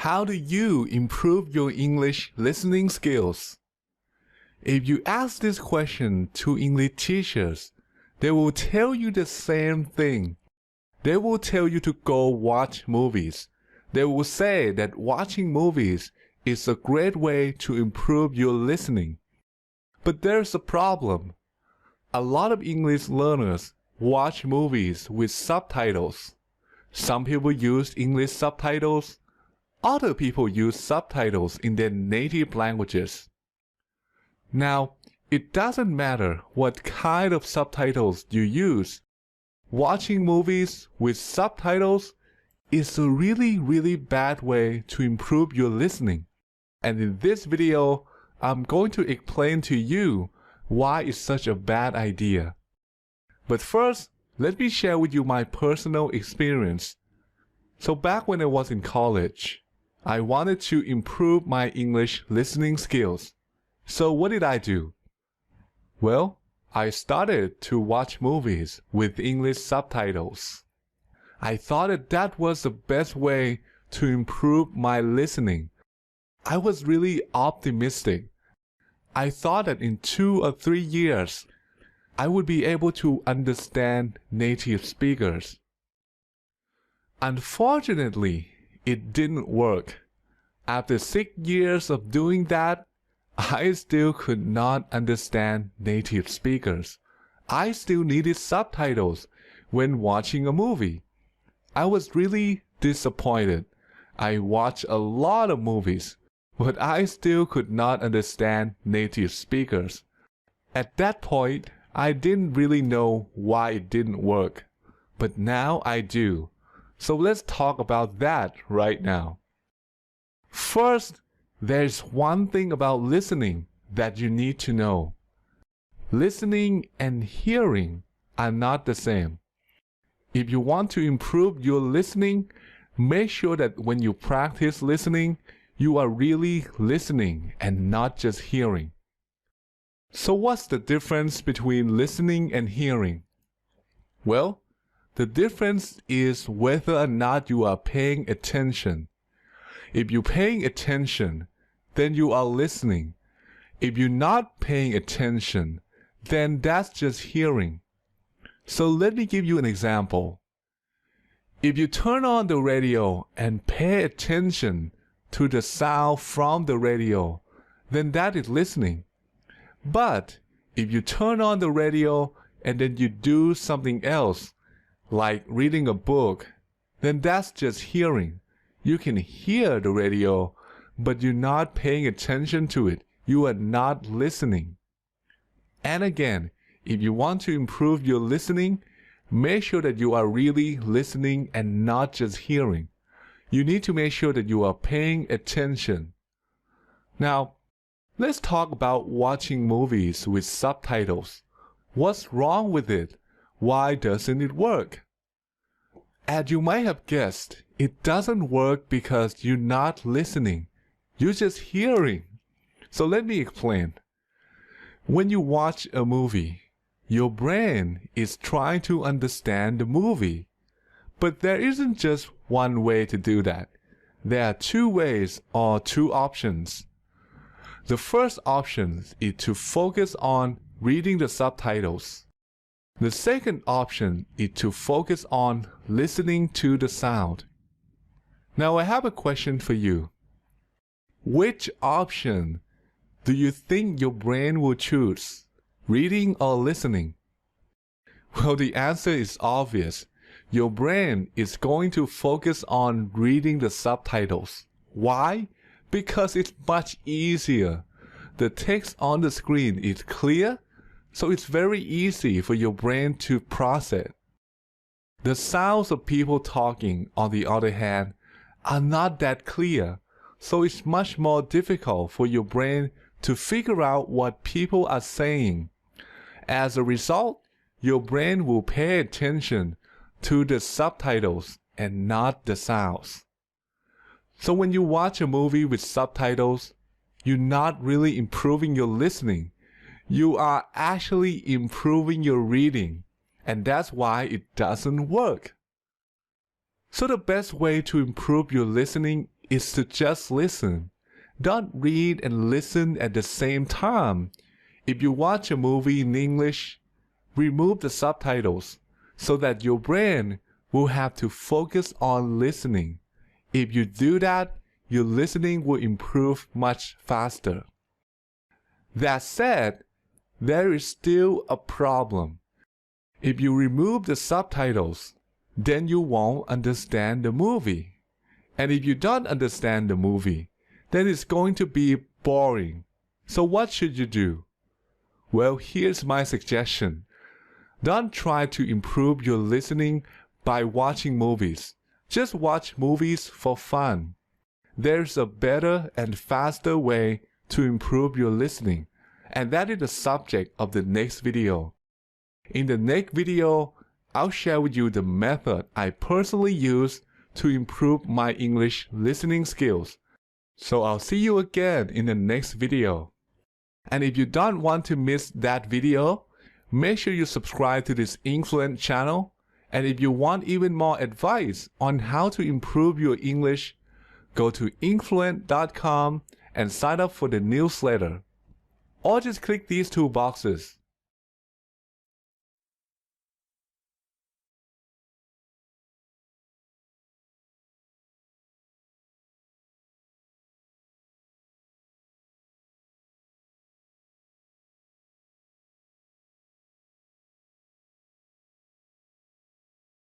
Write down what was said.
How do you improve your English listening skills? If you ask this question to English teachers, they will tell you the same thing. They will tell you to go watch movies. They will say that watching movies is a great way to improve your listening. But there's a problem. A lot of English learners watch movies with subtitles. Some people use English subtitles. Other people use subtitles in their native languages. Now, it doesn't matter what kind of subtitles you use. Watching movies with subtitles is a really bad way to improve your listening. And in this video, I'm going to explain to you why it's such a bad idea. But first, let me share with you my personal experience. So back when I was in college, I wanted to improve my English listening skills. So what did I do? Well, I started to watch movies with English subtitles. I thought that was the best way to improve my listening. I was really optimistic. I thought that in 2 or 3 years, I would be able to understand native speakers. Unfortunately, it didn't work. After 6 years of doing that, I still could not understand native speakers. I still needed subtitles when watching a movie. I was really disappointed. I watched a lot of movies, but I still could not understand native speakers. At that point, I didn't really know why it didn't work, but now I do. So let's talk about that right now. First, there's one thing about listening that you need to know. Listening and hearing are not the same. If you want to improve your listening, make sure that when you practice listening, you are really listening and not just hearing. So what's the difference between listening and hearing? Well, the difference is whether or not you are paying attention. If you're paying attention, then you are listening. If you're not paying attention, then that's just hearing. So let me give you an example. If you turn on the radio and pay attention to the sound from the radio, then that is listening. But if you turn on the radio and then you do something else, like reading a book, then that's just hearing. You can hear the radio, but you're not paying attention to it. You are not listening. And again, if you want to improve your listening, make sure that you are really listening and not just hearing. You need to make sure that you are paying attention. Now, let's talk about watching movies with subtitles. What's wrong with it? Why doesn't it work? As you might have guessed, it doesn't work because you're not listening. You're just hearing. So let me explain. When you watch a movie, your brain is trying to understand the movie. But there isn't just one way to do that. There are 2 ways or 2 options. The first option is to focus on reading the subtitles. The second option is to focus on listening to the sound. Now I have a question for you. Which option do you think your brain will choose? Reading or listening? Well, the answer is obvious. Your brain is going to focus on reading the subtitles. Why? Because it's much easier. The text on the screen is clear, so it's very easy for your brain to process. The sounds of people talking, on the other hand, are not that clear, so it's much more difficult for your brain to figure out what people are saying. As a result, your brain will pay attention to the subtitles and not the sounds. So when you watch a movie with subtitles, you're not really improving your listening. You are actually improving your reading, and that's why it doesn't work. So the best way to improve your listening is to just listen. Don't read and listen at the same time. If you watch a movie in English, remove the subtitles so that your brain will have to focus on listening. If you do that, your listening will improve much faster. That said, there is still a problem. If you remove the subtitles, then you won't understand the movie. And if you don't understand the movie, then it's going to be boring. So what should you do? Well, here's my suggestion. Don't try to improve your listening by watching movies. Just watch movies for fun. There's a better and faster way to improve your listening, and that is the subject of the next video. In the next video, I'll share with you the method I personally use to improve my English listening skills. So I'll see you again in the next video. And if you don't want to miss that video, make sure you subscribe to this Influent channel. And if you want even more advice on how to improve your English, go to influent.com and sign up for the newsletter. Or just click these two boxes.